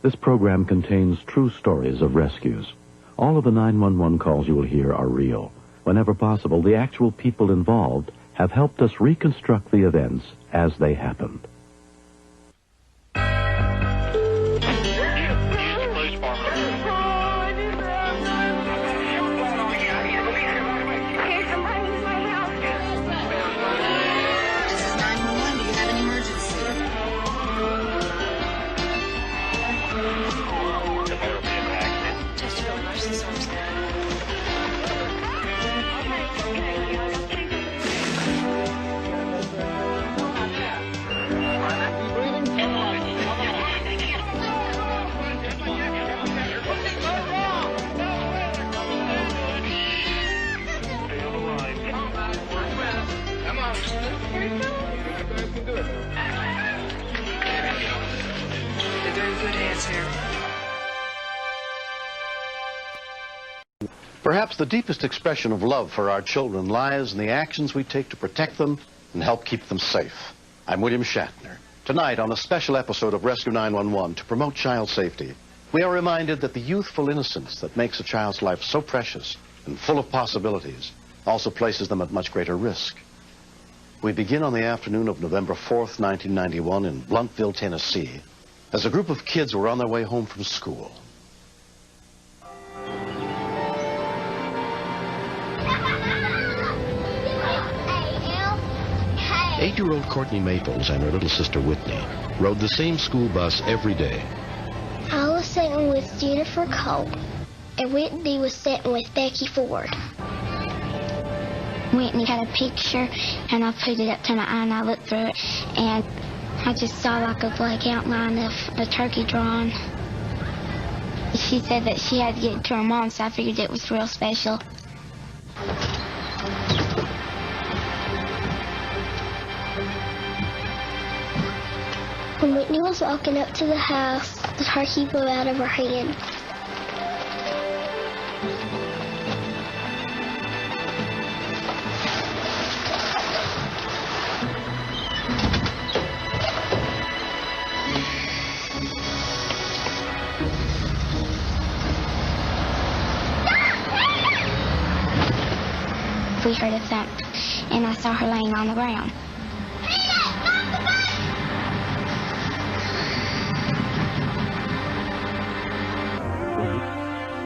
This program contains true stories of rescues. All of the 911 calls you will hear are real. Whenever possible, the actual people involved have helped us reconstruct the events as they happened. Perhaps the deepest expression of love for our children lies in the actions we take to protect them and help keep them safe. I'm William Shatner. Tonight, on a special episode of Rescue 911 to promote child safety, we are reminded that the youthful innocence that makes a child's life so precious and full of possibilities also places them at much greater risk. We begin on the afternoon of November 4th, 1991 in Blountville, Tennessee, as a group of kids were on their way home from school. 8-year-old Courtney Maples and her little sister Whitney rode the same school bus every day. I was sitting with Jennifer Cole, and Whitney was sitting with Becky Ford. Whitney had a picture, and I put it up to my eye, and I looked through it, and I just saw like a black outline of a turkey drawn. She said that she had to get it to her mom, so I figured it was real special. When Whitney was walking up to the house, the turkey blew out of her hand. We heard a thump, and I saw her laying on the ground.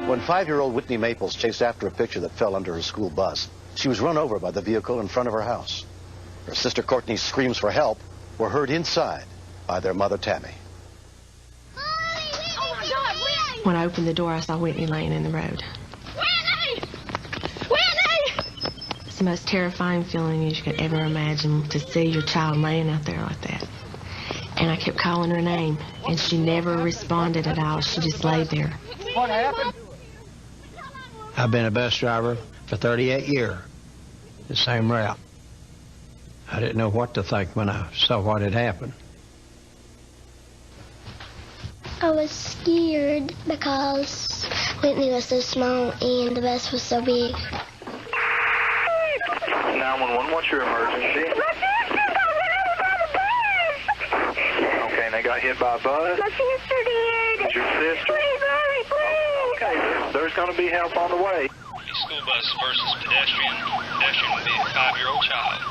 When 5-year-old Whitney Maples chased after a picture that fell under her school bus, she was run over by the vehicle in front of her house. Her sister Courtney's screams for help were heard inside by their mother, Tammy. When I opened the door, I saw Whitney laying in the road. Whitney! Whitney! It's the most terrifying feeling you could ever imagine, to see your child laying out there like that. And I kept calling her name, and she never responded at all. She just laid there. What happened? I've been a bus driver for 38 years, the same route. I didn't know what to think when I saw what had happened. I was scared because Whitney was so small and the bus was so big. 911, what's your emergency? Okay, and they got hit by a bus? My sister did. Is your sister? Please, hurry, please. Okay, there's going to be help on the way. School bus versus pedestrian. Pedestrian would be a 5-year-old child.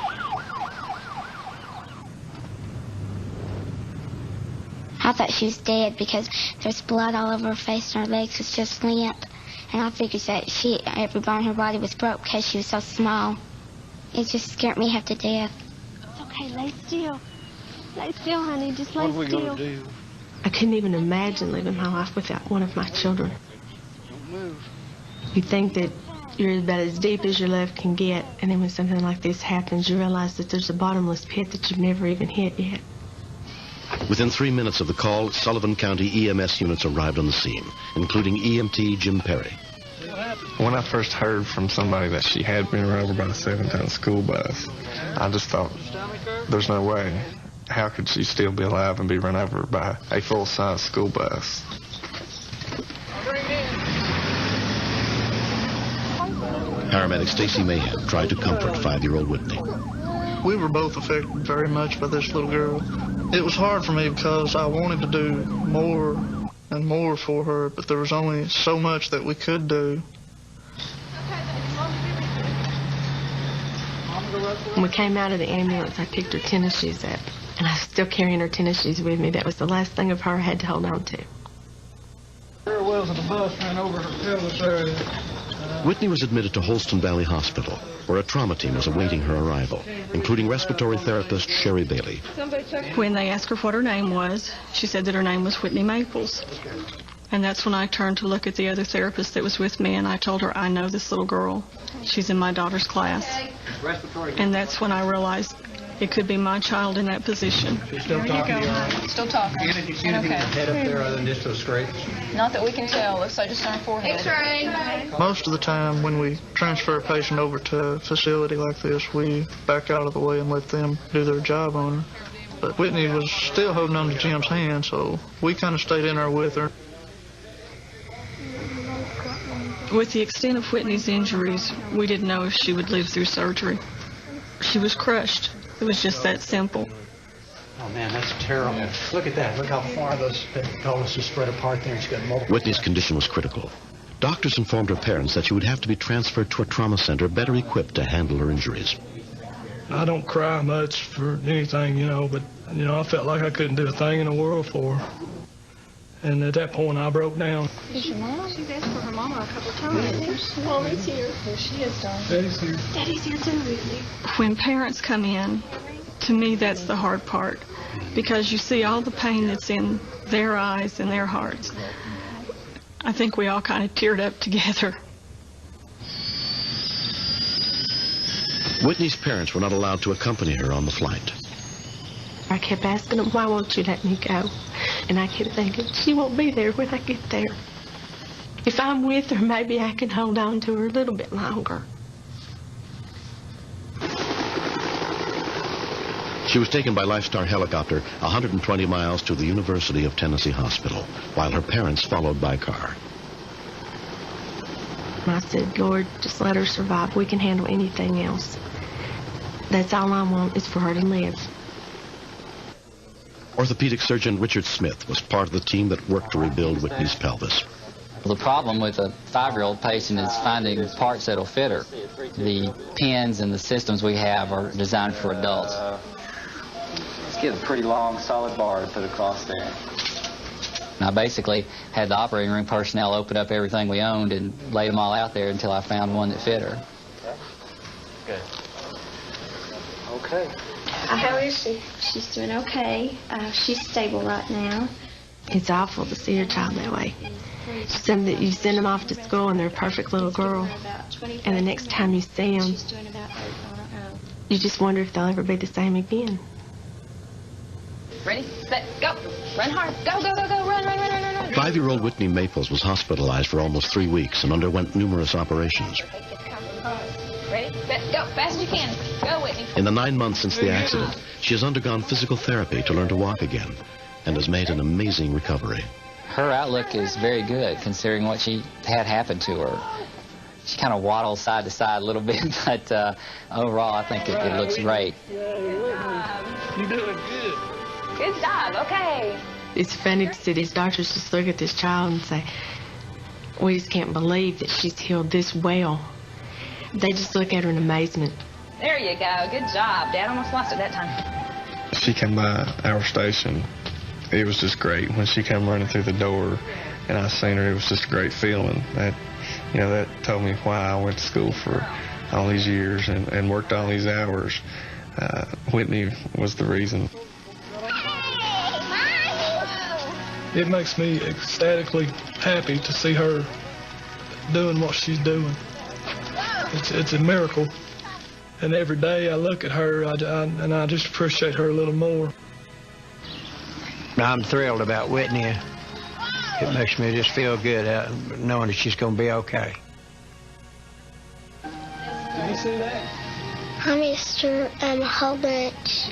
I thought she was dead because there's blood all over her face and her legs was just limp. And I figured that every bone in her body was broke because she was so small. It just scared me half to death. It's okay, lay still. Lay still, honey, just lay still. What are we going to do? I couldn't even imagine living my life without one of my children. Don't move. You think that you're about as deep as your love can get, and then when something like this happens, you realize that there's a bottomless pit that you've never even hit yet. Within 3 minutes of the call, Sullivan County EMS units arrived on the scene, including EMT Jim Perry. When I first heard from somebody that she had been run over by a 7-ton school bus, I just thought, there's no way. How could she still be alive and be run over by a full-size school bus? Paramedic Stacy Mayhem tried to comfort 5-year-old Whitney. We were both affected very much by this little girl. It was hard for me because I wanted to do more and more for her, but there was only so much that we could do. When we came out of the ambulance, I picked her tennis shoes up, and I was still carrying her tennis shoes with me. That was the last thing of her I had to hold on to. Wheels of the bus ran over her pelvis area. Whitney was admitted to Holston Valley Hospital, where a trauma team was awaiting her arrival, including respiratory therapist Sherry Bailey. When they asked her what her name was, she said that her name was Whitney Maples. And that's when I turned to look at the other therapist that was with me, and I told her, I know this little girl. She's in my daughter's class. And that's when I realized it could be my child in that position. She's still talking. Still talking. Did you see anything in the head up there other than just those scrapes? Not that we can tell. Looks like just on her forehead. X-ray. Most of the time when we transfer a patient over to a facility like this, we back out of the way and let them do their job on her. But Whitney was still holding on to Jim's hand, so we kind of stayed in there with her. With the extent of Whitney's injuries, we didn't know if she would live through surgery. She was crushed. It was just that simple. Oh, man, that's terrible. Look at that. Look how far those pelvis is spread apart there. She's got multiple. Whitney's condition was critical. Doctors informed her parents that she would have to be transferred to a trauma center better equipped to handle her injuries. I don't cry much for anything, but, I felt like I couldn't do a thing in the world for her. And at that point, I broke down. Is your mom? She's asked for her mama a couple of times. Mommy's here. Well, she is, darling. Daddy's here. Daddy's here, too, with me. When parents come in, to me, that's the hard part, because you see all the pain that's in their eyes and their hearts. I think we all kind of teared up together. Whitney's parents were not allowed to accompany her on the flight. I kept asking them, why won't you let me go? And I kept thinking, she won't be there when I get there. If I'm with her, maybe I can hold on to her a little bit longer. She was taken by Lifestar helicopter 120 miles to the University of Tennessee Hospital, while her parents followed by car. I said, Lord, just let her survive. We can handle anything else. That's all I want is for her to live. Orthopedic surgeon Richard Smith was part of the team that worked to rebuild Whitney's pelvis. The problem with a 5-year-old patient is finding parts that'll fit her. The pins and the systems we have are designed for adults. Let's get a pretty long, solid bar to put across there. And I basically had the operating room personnel open up everything we owned and laid them all out there until I found one that fit her. Good. Okay. How is she? She's doing okay. She's stable right now. It's awful to see your child that way. Some that you send them off to school and they're a perfect little girl, and the next time you see them, you just wonder if they'll ever be the same again. Ready, set, go. Run hard. Go, go, go, go. Run, run, run, run, run. 5-year-old Whitney Maples was hospitalized for almost 3 weeks and underwent numerous operations. Ready, set, go. Fast as you can. Go, Whitney. In the 9 months since the accident, she has undergone physical therapy to learn to walk again and has made an amazing recovery. Her outlook is very good considering what she had happen to her. She kind of waddles side to side a little bit, but overall I think it looks great. You're doing good. Good job, okay. It's funny to see these doctors just look at this child and say, we just can't believe that she's healed this well. They just look at her in amazement. There you go. Good job. Dad almost lost it that time. She came by our station. It was just great. When she came running through the door and I seen her, it was just a great feeling. That told me why I went to school for all these years and worked all these hours. Whitney was the reason. It makes me ecstatically happy to see her doing what she's doing. It's a miracle. And every day I look at her and I just appreciate her a little more. I'm thrilled about Whitney. It makes me just feel good knowing that she's going to be okay. Did you see that? I missed her a whole bunch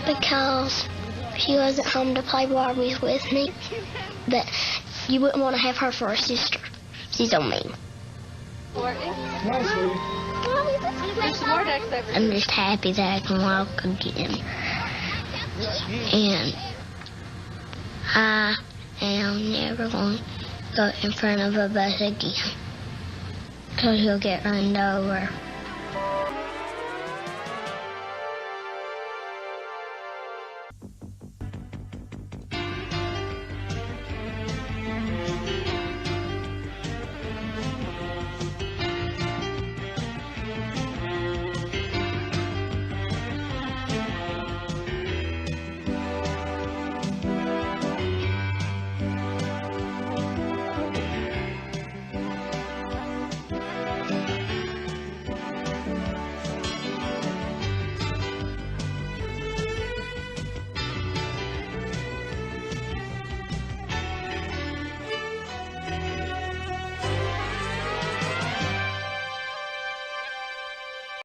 because she wasn't home to play Barbies with me. But you wouldn't want to have her for a sister. She's so mean. I'm just happy that I can walk again. And I and I'm never going to go in front of a bus again, because he'll get run over.